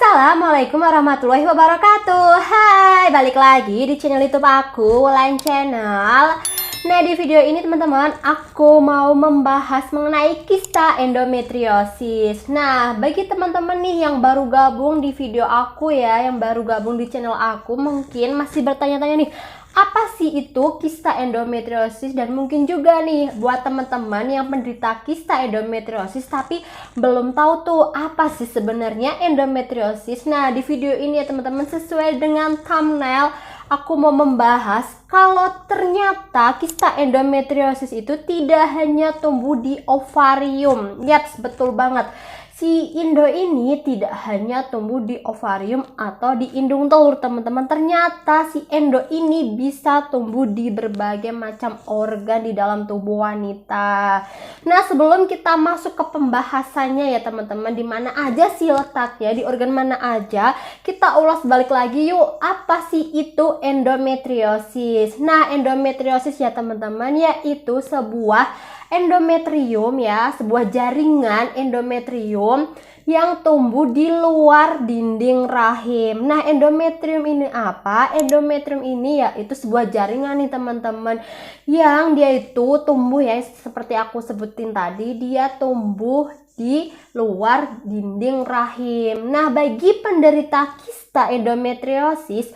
Assalamualaikum warahmatullahi wabarakatuh. Hai, balik lagi di channel YouTube aku, Wulan Channel. Nah, di video ini teman-teman, aku mau membahas mengenai kista endometriosis. Nah, bagi teman-teman nih yang baru gabung di video aku ya, yang baru gabung di channel aku, mungkin masih bertanya-tanya nih, apa sih itu kista endometriosis? Dan mungkin juga nih buat teman-teman yang penderita kista endometriosis tapi belum tahu tuh apa sih sebenarnya endometriosis. Nah, di video ini ya teman-teman, sesuai dengan thumbnail, aku mau membahas kalau ternyata kista endometriosis itu tidak hanya tumbuh di ovarium. Yaps, betul banget. Si Indo ini tidak hanya tumbuh di ovarium atau di indung telur, teman-teman. Ternyata si Endo ini bisa tumbuh di berbagai macam organ di dalam tubuh wanita. Nah, sebelum kita masuk ke pembahasannya ya teman-teman, di mana aja sih letaknya, di organ mana aja, kita ulas balik lagi yuk. Apa sih itu endometriosis? Nah, endometriosis ya teman-teman, yaitu sebuah endometrium ya, sebuah jaringan endometrium yang tumbuh di luar dinding rahim. Nah, endometrium ini apa? Endometrium ini ya itu sebuah jaringan nih teman-teman, yang dia itu tumbuh ya, seperti aku sebutin tadi, dia tumbuh di luar dinding rahim. Nah, bagi penderita kista endometriosis,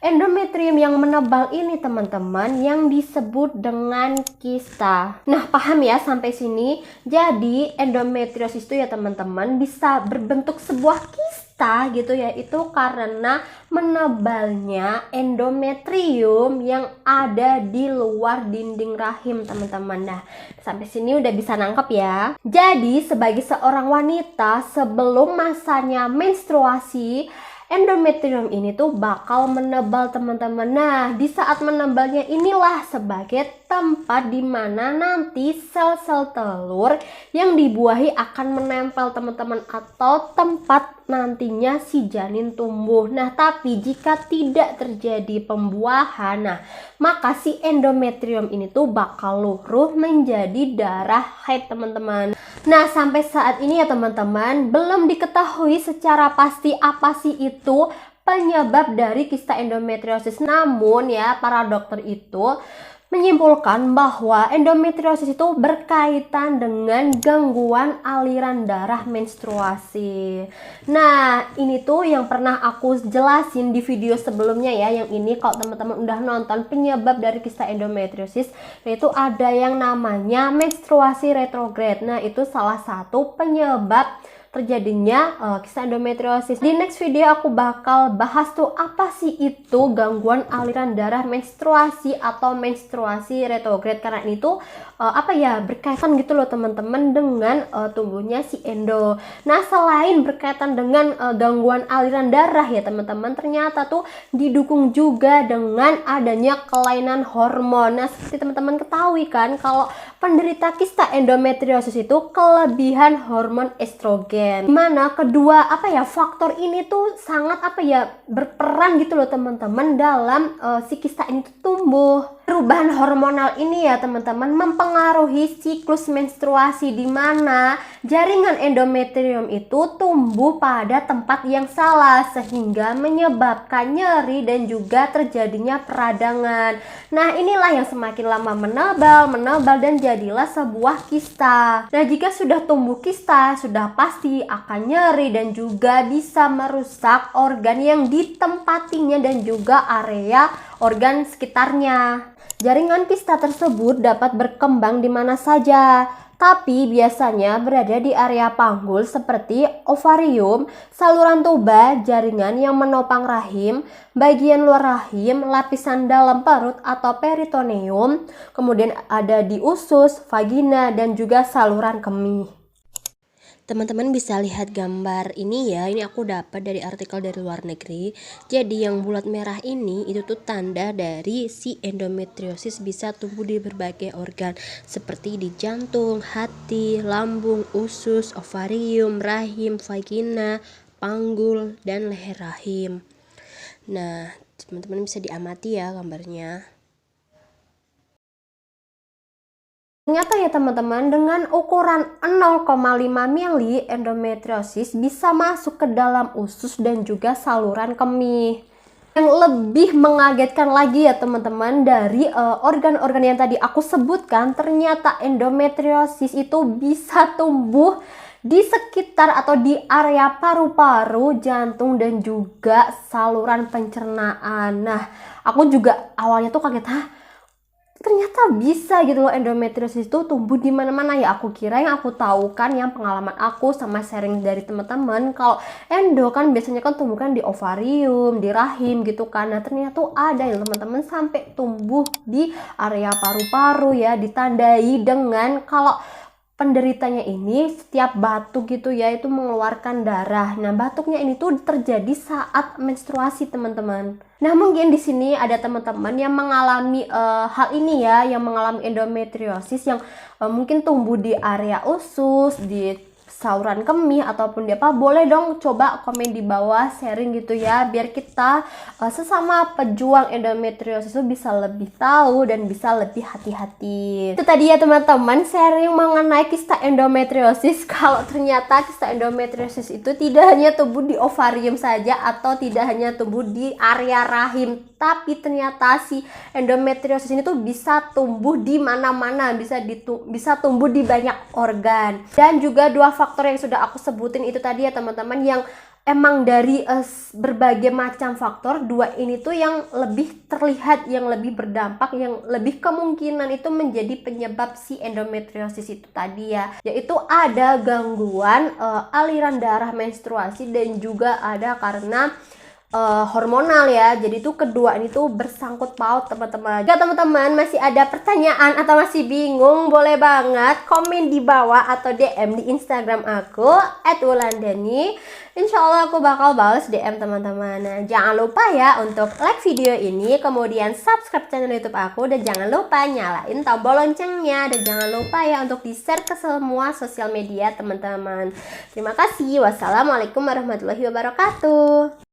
endometrium yang menebal ini teman-teman yang disebut dengan kista. Nah, paham ya sampai sini? Jadi endometriosis itu ya teman-teman bisa berbentuk sebuah kista gitu ya, itu karena menebalnya endometrium yang ada di luar dinding rahim teman-teman. Nah, sampai sini udah bisa nangkep ya. Jadi sebagai seorang wanita sebelum masanya menstruasi, endometrium ini tuh bakal menebal teman-teman. Nah, di saat menebalnya inilah sebagai tempat di mana nanti sel-sel telur yang dibuahi akan menempel teman-teman, atau tempat nantinya si janin tumbuh. Nah, tapi jika tidak terjadi pembuahan, nah maka si endometrium ini tuh bakal luruh menjadi darah haid teman-teman. Nah, sampai saat ini ya teman-teman, belum diketahui secara pasti apa sih itu penyebab dari kista endometriosis. Namun ya, para dokter itu menyimpulkan bahwa endometriosis itu berkaitan dengan gangguan aliran darah menstruasi. Nah, ini tuh yang pernah aku jelasin di video sebelumnya ya. Yang ini kalau teman-teman udah nonton penyebab dari kista endometriosis, yaitu ada yang namanya menstruasi retrograde. Nah, itu salah satu penyebab terjadinya kista endometriosis. Di next video aku bakal bahas tuh apa sih itu gangguan aliran darah menstruasi atau menstruasi retrograde, karena ini tuh berkaitan gitu loh teman-teman dengan tumbuhnya si endo. Nah, selain berkaitan dengan gangguan aliran darah ya teman-teman, ternyata tuh didukung juga dengan adanya kelainan hormon. Nah, seperti teman-teman ketahui kan, kalau penderita kista endometriosis itu kelebihan hormon estrogen. Dimana kedua faktor ini tuh sangat berperan gitu loh teman-teman dalam si kista ini tuh tumbuh. Perubahan hormonal ini ya teman-teman mempengaruhi siklus menstruasi, di mana jaringan endometrium itu tumbuh pada tempat yang salah sehingga menyebabkan nyeri dan juga terjadinya peradangan. Nah, inilah yang semakin lama menebal dan jadilah sebuah kista. Nah, jika sudah tumbuh kista, sudah pasti akan nyeri dan juga bisa merusak organ yang ditempatinya dan juga area organ sekitarnya. Jaringan kista tersebut dapat berkembang di mana saja, tapi biasanya berada di area panggul seperti ovarium, saluran tuba, jaringan yang menopang rahim, bagian luar rahim, lapisan dalam perut atau peritoneum, kemudian ada di usus, vagina, dan juga saluran kemih. Teman-teman bisa lihat gambar ini ya, ini aku dapat dari artikel dari luar negeri. Jadi yang bulat merah ini itu tuh tanda dari si endometriosis bisa tumbuh di berbagai organ seperti di jantung, hati, lambung, usus, ovarium, rahim, vagina, panggul, dan leher rahim. Nah, teman-teman bisa diamati ya gambarnya. Ternyata ya teman-teman, dengan ukuran 0,5 mili endometriosis bisa masuk ke dalam usus dan juga saluran kemih. Yang lebih mengagetkan lagi ya teman-teman, dari organ-organ yang tadi aku sebutkan, ternyata endometriosis itu bisa tumbuh di sekitar atau di area paru-paru, jantung, dan juga saluran pencernaan. Nah, aku juga awalnya tuh kaget, ternyata bisa gitu loh endometriosis itu tumbuh di mana-mana. Ya aku kira, yang aku tahu kan, yang pengalaman aku sama sharing dari teman-teman, kalau endo kan biasanya kan tumbuh kan di ovarium, di rahim gitu kan. Nah ternyata tuh ada yang teman-teman sampai tumbuh di area paru-paru ya, ditandai dengan kalau penderitanya ini setiap batuk gitu ya, itu mengeluarkan darah. Nah, batuknya ini tuh terjadi saat menstruasi, teman-teman. Nah, mungkin di sini ada teman-teman yang mengalami hal ini ya, yang mengalami endometriosis yang mungkin tumbuh di area usus, di saluran kemih ataupun di apa. Boleh dong coba komen di bawah, sharing gitu ya, biar kita sesama pejuang endometriosis itu bisa lebih tahu dan bisa lebih hati-hati. Itu tadi ya teman-teman, sharing mengenai kista endometriosis. Kalau ternyata kista endometriosis itu tidak hanya tumbuh di ovarium saja atau tidak hanya tumbuh di area rahim, tapi ternyata si endometriosis ini tuh bisa tumbuh di mana-mana, bisa tumbuh di banyak organ. Dan juga dua faktor yang sudah aku sebutin itu tadi ya teman-teman, yang emang dari berbagai macam faktor, dua ini tuh yang lebih terlihat, yang lebih berdampak, yang lebih kemungkinan itu menjadi penyebab si endometriosis itu tadi ya, yaitu ada gangguan aliran darah menstruasi dan juga ada karena hormonal ya. Jadi tuh kedua ini tuh bersangkut paut teman-teman. Jika teman-teman masih ada pertanyaan atau masih bingung, boleh banget komen di bawah atau DM di Instagram aku @wulandani. Insya Allah aku bakal balas DM teman-teman. Nah, jangan lupa ya untuk like video ini, kemudian subscribe channel YouTube aku, dan jangan lupa nyalain tombol loncengnya, dan jangan lupa ya untuk di-share ke semua sosial media teman-teman. Terima kasih. Wassalamualaikum warahmatullahi wabarakatuh.